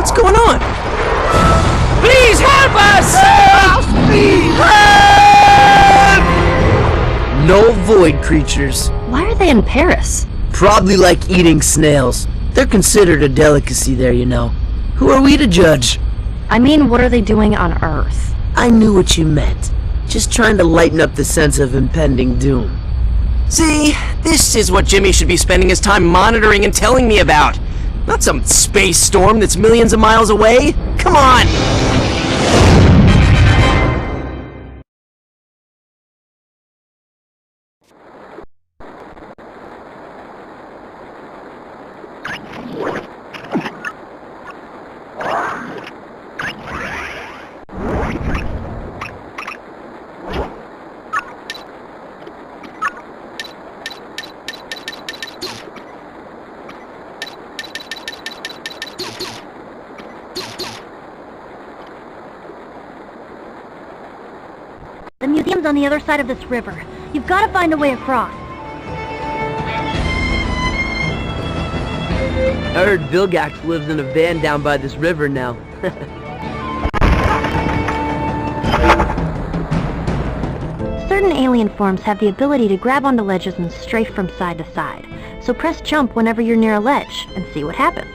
What's going on? Please help us! Help! No void creatures. Why are they in Paris? Probably like eating snails. They're considered a delicacy there, you know. Who are we to judge? I mean, what are they doing on Earth? I knew what you meant. Just trying to lighten up the sense of impending doom. See, this is what Jimmy should be spending his time monitoring and telling me about. Not some space storm that's millions of miles away. Come on! The museum's on the other side of this river. You've got to find a way across. I heard Vilgax lives in a van down by this river now. Certain alien forms have the ability to grab onto ledges and strafe from side to side. So press jump whenever you're near a ledge and see what happens.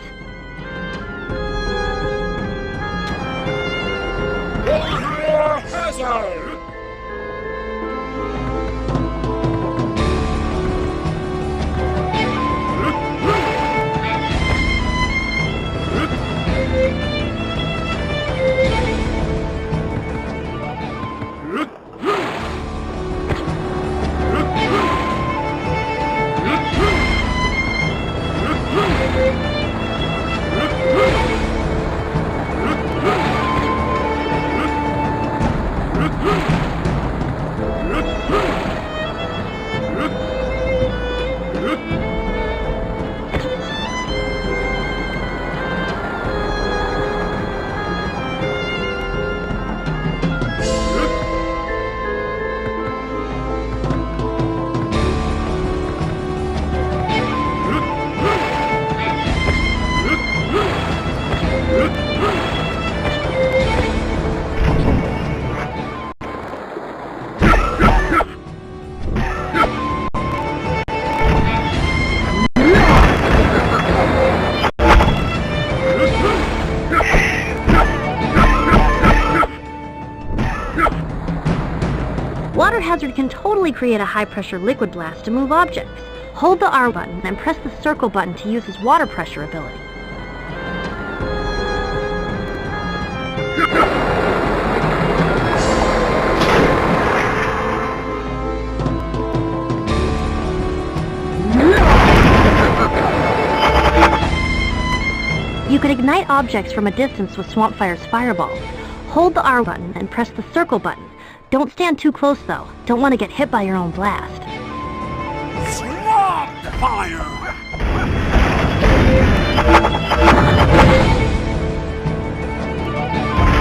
Water hazard can totally create a high-pressure liquid blast to move objects. Hold the R button and press the circle button to use his water pressure ability. You can ignite objects from a distance with Swampfire's fireballs. Hold the R button and press the circle button. Don't stand too close though. Don't want to get hit by your own blast. Swampfire!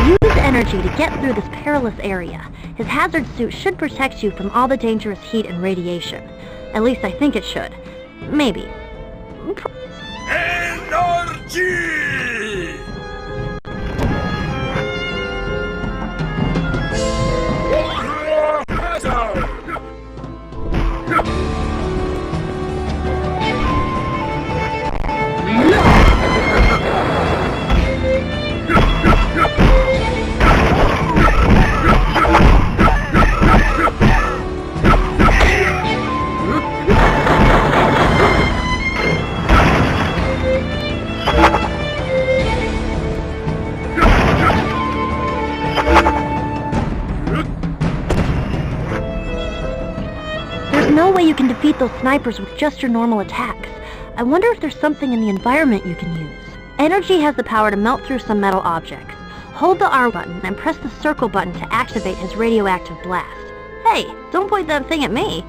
Use energy to get through this perilous area. His hazard suit should protect you from all the dangerous heat and radiation. At least I think it should. Maybe. Energy! You can defeat those snipers with just your normal attacks. I wonder if there's something in the environment you can use. Energy has the power to melt through some metal objects. Hold the R button and press the circle button to activate his radioactive blast. Hey, don't point that thing at me.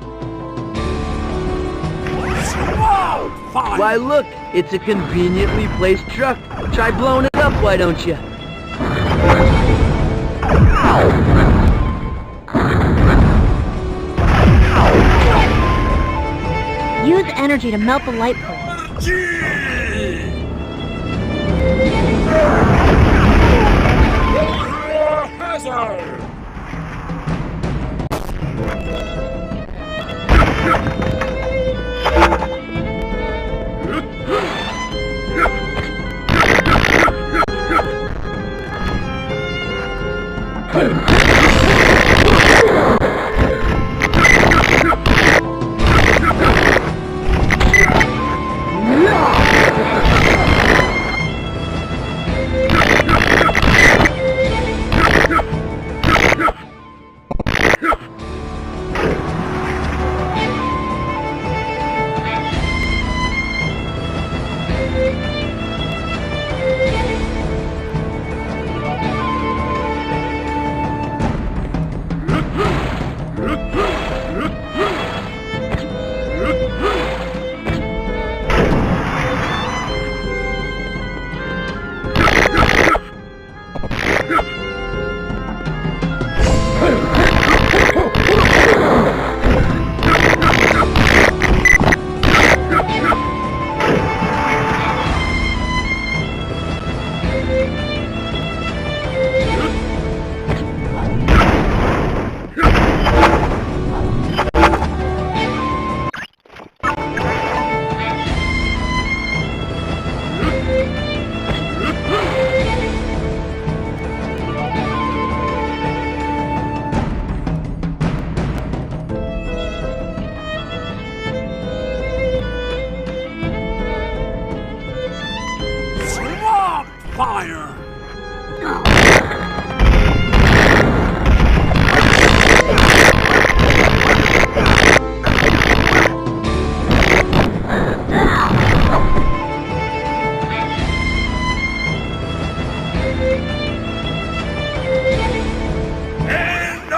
Why look, it's a conveniently placed truck. Try blowing it up, why don't you? Use energy to melt the light pole. battle! Fire!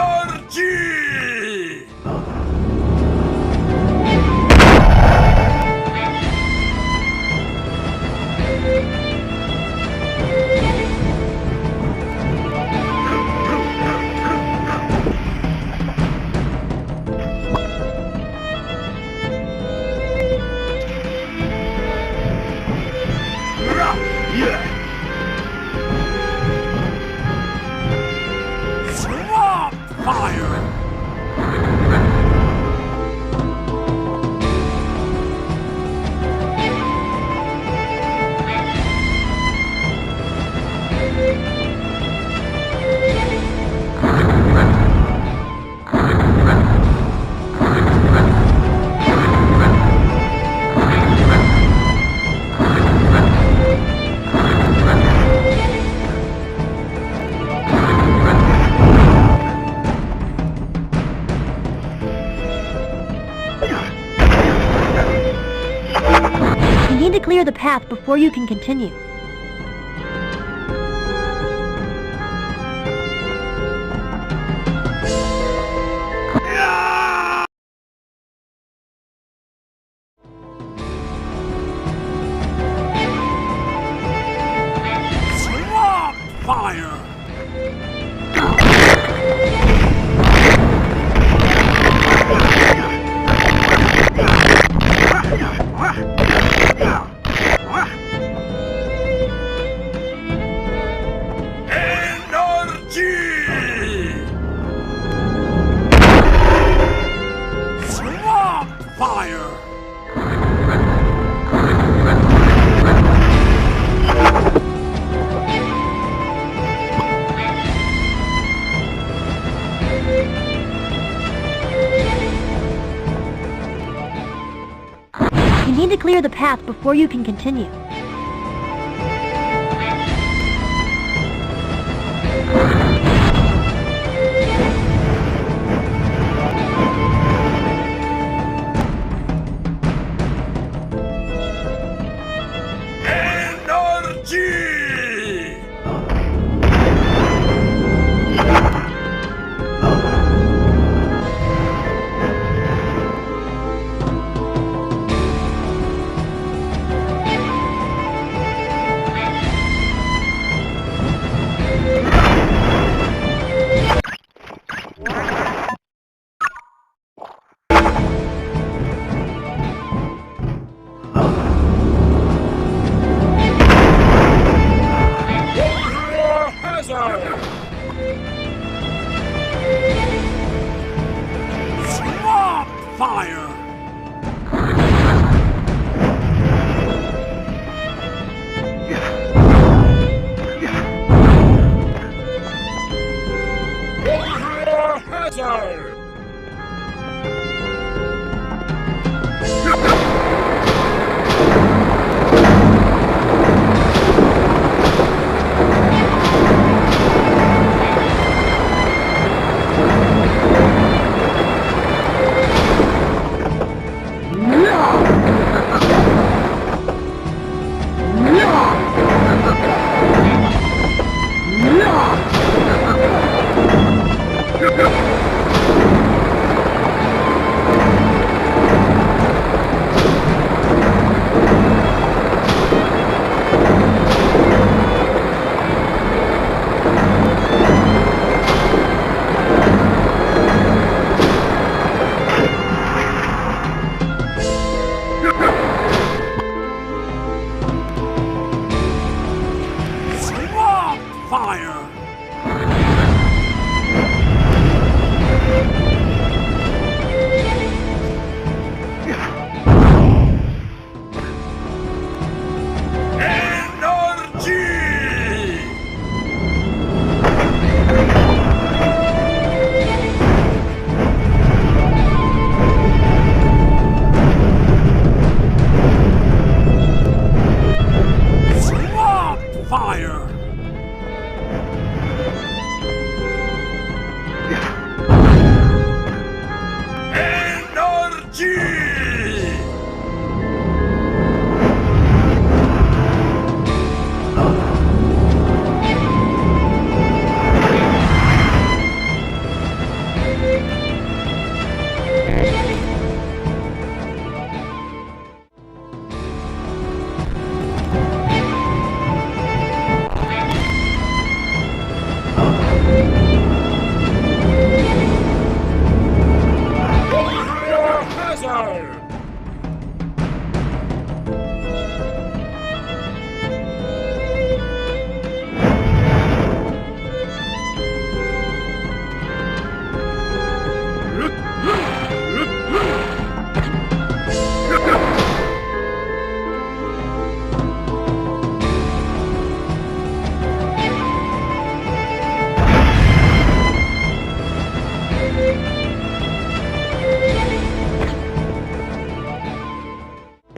Energy! Swamp fire! You need to clear the path before you can continue. Swamp fire! Energy! Swamp fire! You need to clear the path before you can continue. Energy!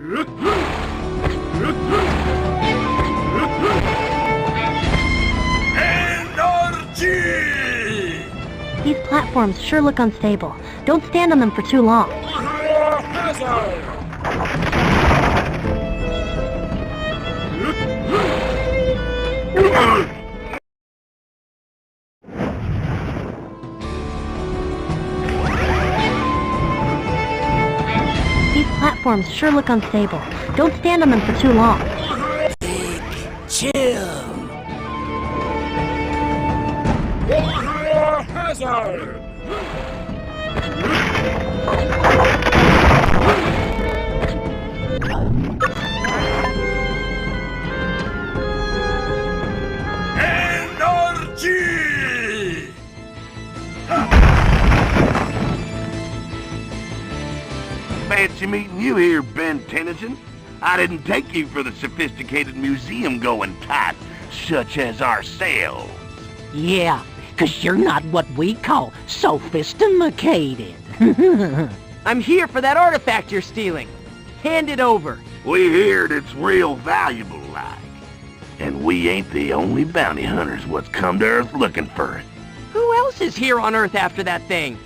Energy! These platforms sure look unstable. Don't stand on them for too long. These platforms sure look unstable. Don't stand on them for too long. Chill. Hazard! Energy! Fancy meeting you here, Ben Tennyson. I didn't take you for the sophisticated museum-going type, such as ourselves. Yeah, 'cause you're not what we call sophisticated. I'm here for that artifact you're stealing. Hand it over. We heard it's real valuable, like. And we ain't the only bounty hunters what's come to Earth looking for it. Who else is here on Earth after that thing?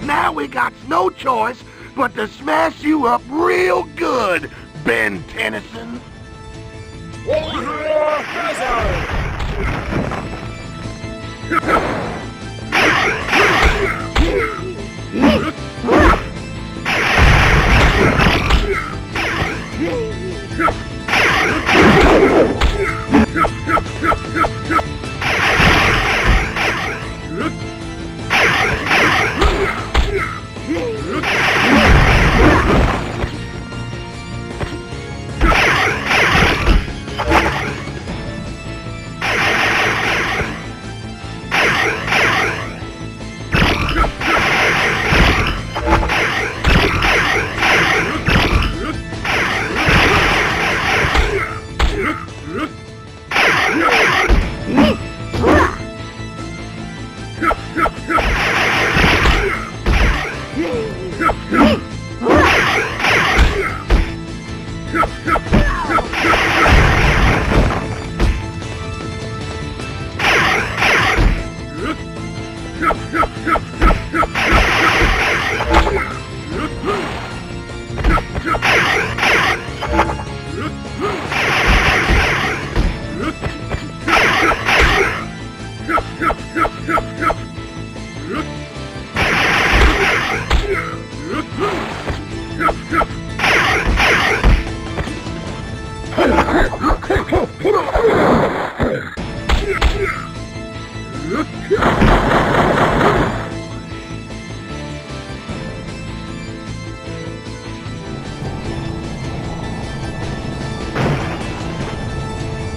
Now we got no choice but to smash you up real good, Ben Tennyson.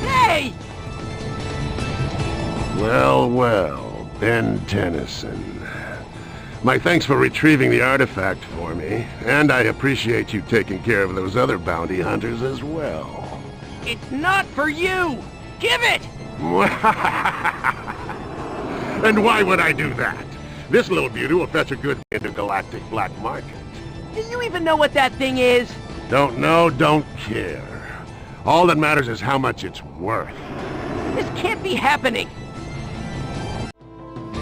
Hey! Well, Ben Tennyson. My thanks for retrieving the artifact for me, and I appreciate you taking care of those other bounty hunters as well. It's not for you! Give it! And why would I do that? This little beauty will fetch a good intergalactic black market. Do you even know what that thing is? Don't know, don't care. All that matters is how much it's worth. This can't be happening!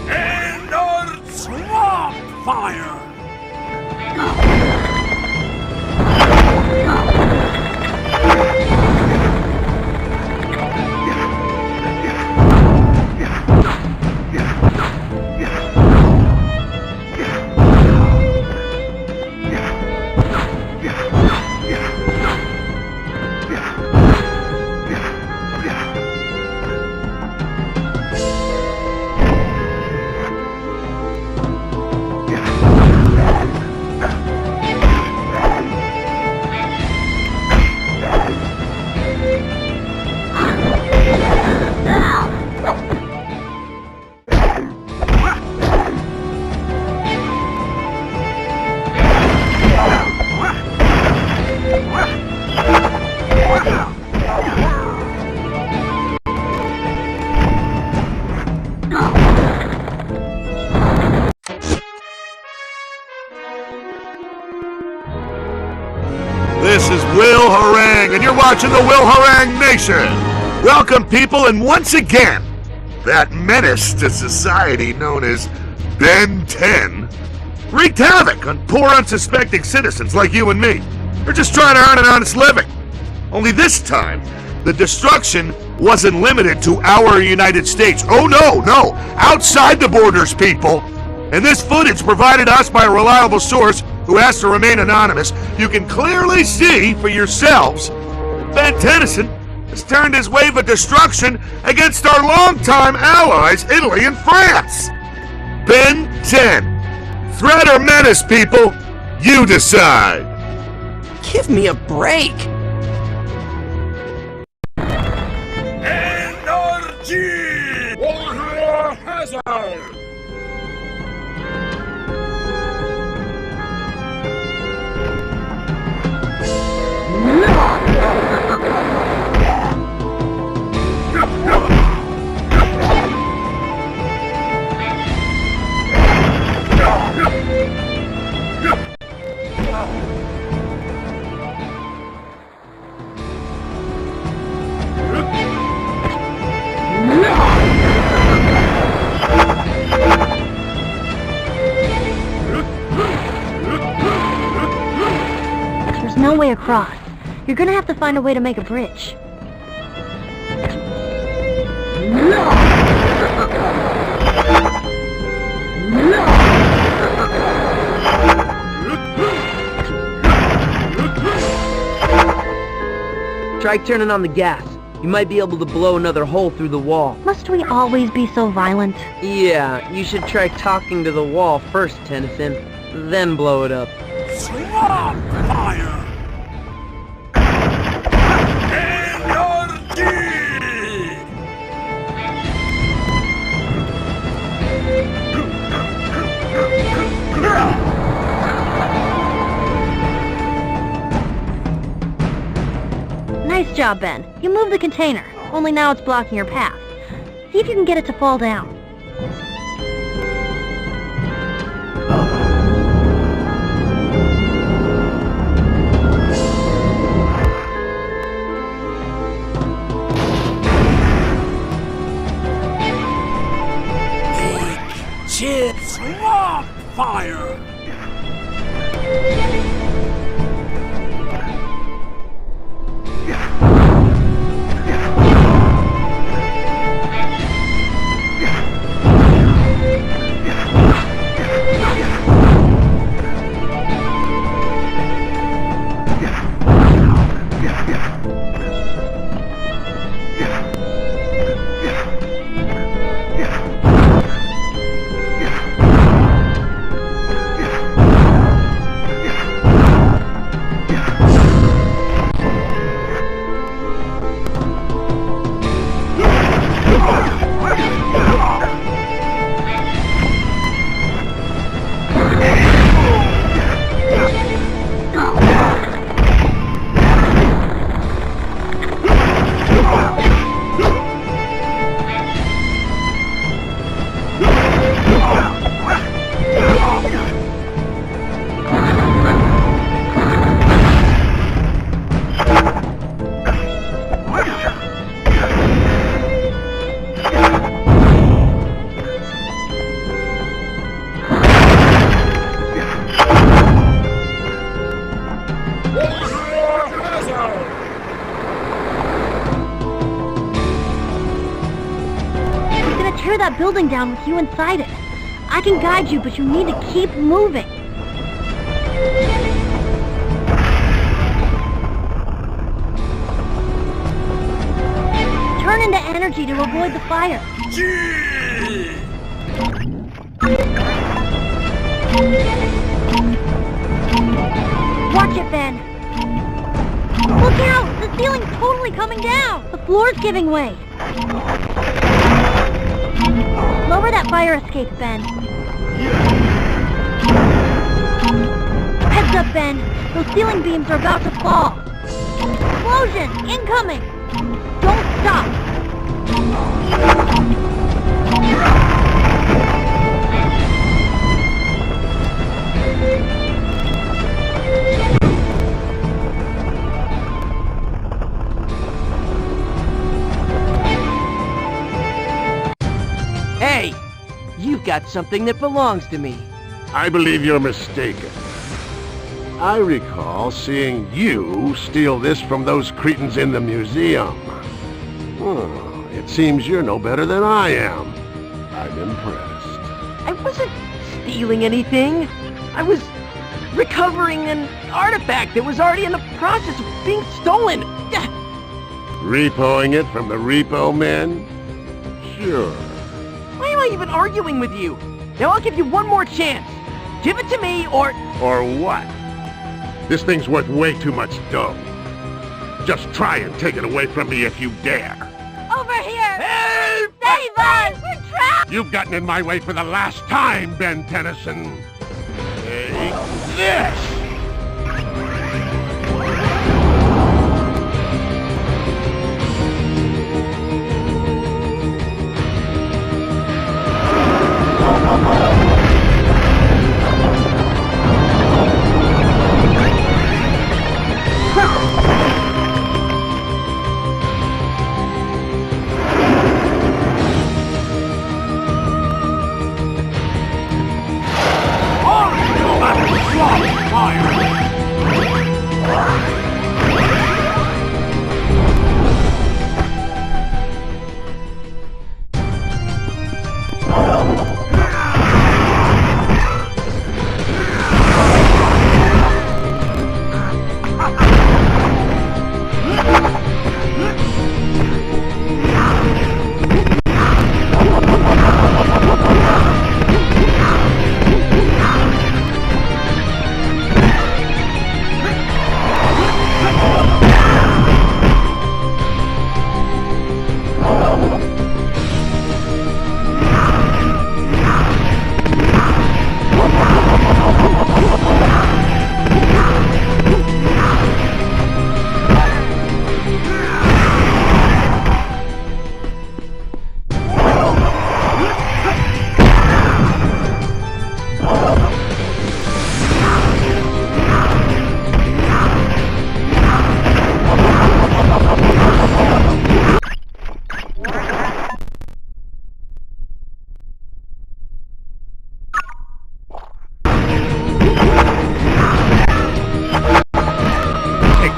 Energy! Swamp fire! This is Will Harang, and you're watching the Will Harang Nation. Welcome, people, and once again, that menace to society known as Ben 10 wreaked havoc on poor, unsuspecting citizens like you and me. They're just trying to earn an honest living. Only this time, the destruction wasn't limited to our United States. Oh, no, outside the borders, people. And this footage provided us by a reliable source who asked to remain anonymous. You can clearly see for yourselves Ben Tennyson has turned his wave of destruction against our longtime allies, Italy and France. Ben 10. Threat or menace, people? You decide. Give me a break. Energy! Warrior hazard! There's no way across. You're gonna have to find a way to make a bridge. Try turning on the gas. You might be able to blow another hole through the wall. Must we always be so violent? Yeah, you should try talking to the wall first, Tennyson. Then blow it up. Swamp fire! Energy! Nice job, Ben. You moved the container, only now it's blocking your path. See if you can get it to fall down. Swamp fire! Tear that building down with you inside it. I can guide you, but you need to keep moving. Turn into energy to avoid the fire. Watch it, Ben. Look out! The ceiling's totally coming down! The floor's giving way. Lower that fire escape, Ben. Heads up, Ben. Those ceiling beams are about to fall. Explosion! Incoming! Don't stop! That's something that belongs to me. I believe you're mistaken. I recall seeing you steal this from those cretins in the museum. It seems you're no better than I am. I'm impressed. I wasn't stealing anything. I was recovering an artifact that was already in the process of being stolen. Repoing it from the repo men? Sure. Why am I even arguing with you? Now I'll give you one more chance. Give it to me or... Or what? This thing's worth way too much dough. Just try and take it away from me if you dare. Over here! Help! Save us! We're trapped! You've gotten in my way for the last time, Ben Tennyson. Take this!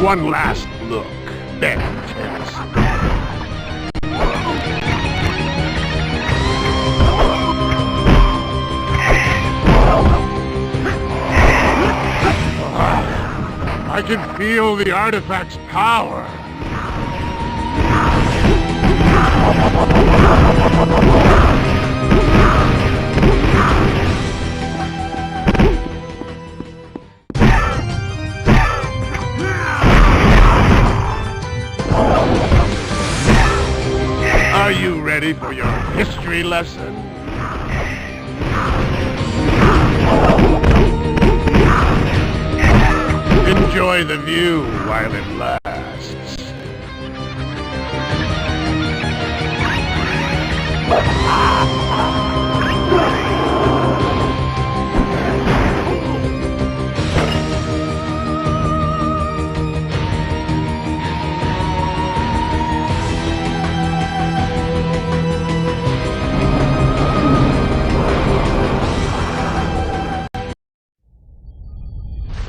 One last look, Ben Tennyson. I can feel the artifact's power. Are you ready for your history lesson? Enjoy the view while it lasts.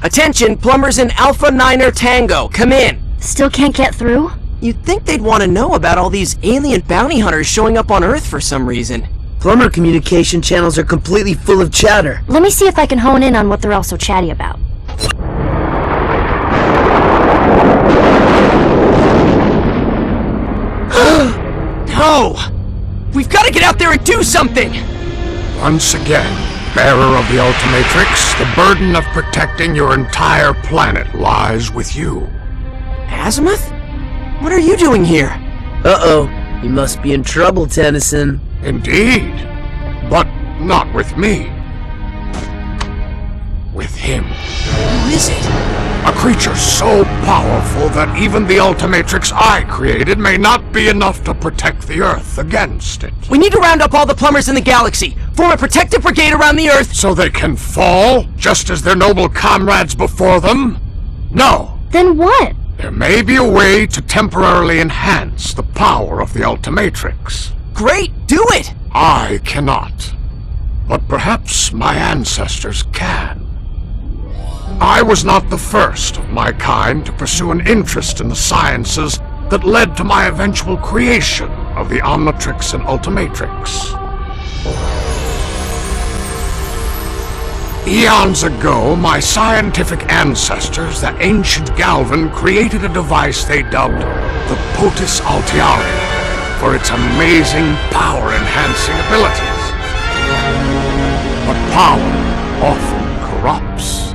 Attention, plumbers in Alpha Niner Tango, come in. Still can't get through? You'd think they'd want to know about all these alien bounty hunters showing up on Earth for some reason. Plumber communication channels are completely full of chatter. Let me see if I can hone in on what they're all so chatty about. No! We've got to get out there and do something! Once again, bearer of the Ultimatrix, the burden of protecting your entire planet lies with you. Azimuth? What are you doing here? Uh-oh. You must be in trouble, Tennyson. Indeed. But not with me. With him. Who is it? A creature so powerful that even the Ultimatrix I created may not be enough to protect the Earth against it. We need to round up all the plumbers in the galaxy, form a protective brigade around the Earth, So they can fall, just as their noble comrades before them? No. Then what? There may be a way to temporarily enhance the power of the Ultimatrix. Great, do it! I cannot. but perhaps my ancestors can. I was not the first of my kind to pursue an interest in the sciences that led to my eventual creation of the Omnitrix and Ultimatrix. Eons ago, my scientific ancestors, the ancient Galvan, created a device they dubbed the Potus Altiari for its amazing power-enhancing abilities. But power often corrupts.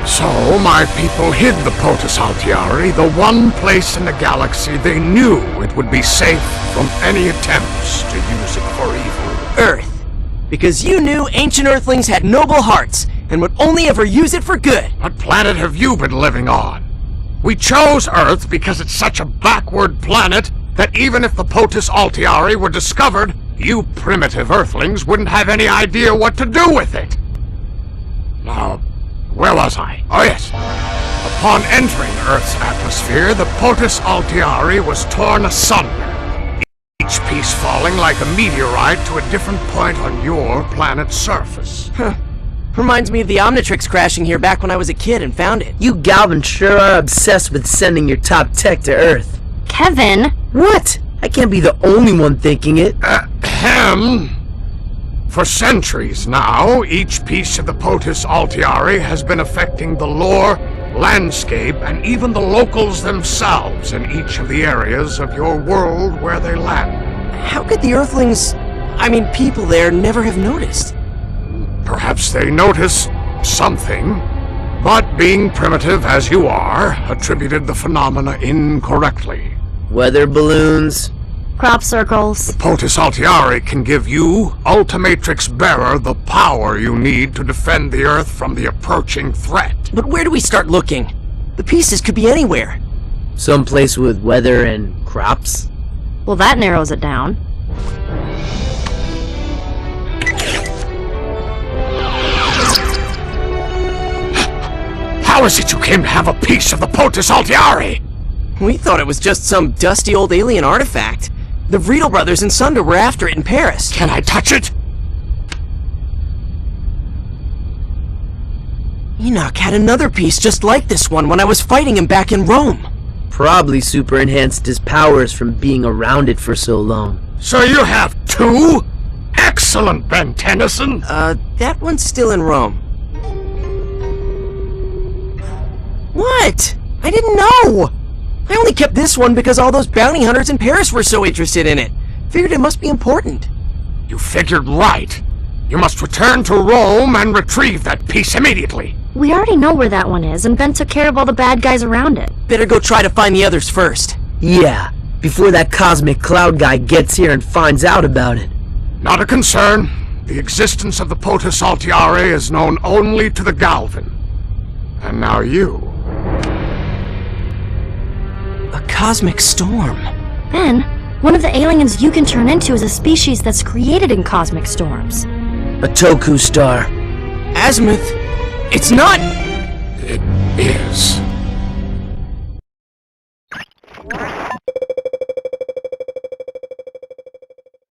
So my people hid the Potus Altiari, the one place in the galaxy they knew it would be safe from any attempts to use it for evil. Earth. Because you knew ancient Earthlings had noble hearts and would only ever use it for good. What planet have you been living on? We chose Earth because it's such a backward planet that even if the Potus Altiari were discovered, you primitive Earthlings wouldn't have any idea what to do with it. Now, where was I? Oh yes. Upon entering Earth's atmosphere, the Potus Altiari was torn asunder, each piece falling like a meteorite to a different point on your planet's surface. Huh. Reminds me of the Omnitrix crashing here back when I was a kid and found it. You Galvan sure are obsessed with sending your top tech to Earth. Kevin! What? I can't be the only one thinking it. For centuries now, each piece of the Potus Altiari has been affecting the lore, landscape, and even the locals themselves in each of the areas of your world where they land. How could the Earthlings, people there, never have noticed? Perhaps they notice something, but being primitive as you are, attributed the phenomena incorrectly. Weather balloons. Crop circles. Potus Altiari can give you, Ultimatrix Bearer, the power you need to defend the Earth from the approaching threat. But where do we start looking? The pieces could be anywhere. Someplace with weather and crops. Well, that narrows it down. How is it you came to have a piece of the Potus Altiari? We thought it was just some dusty old alien artifact. The Vriedel brothers and Sunder were after it in Paris. Can I touch it? Enoch had another piece just like this one when I was fighting him back in Rome. Probably super enhanced his powers from being around it for so long. So you have two? Excellent, Ben Tennyson. That one's still in Rome. What? I didn't know! I only kept this one because all those bounty hunters in Paris were so interested in it. Figured it must be important. You figured right. You must return to Rome and retrieve that piece immediately. We already know where that one is, and Ben took care of all the bad guys around it. Better go try to find the others first. Yeah, before that cosmic cloud guy gets here and finds out about it. Not a concern. The existence of the Potus Altiari is known only to the Galvan. And now you. A cosmic storm. Ben, one of the aliens you can turn into is a species that's created in cosmic storms. A Toku star. Azimuth. It's not... It is.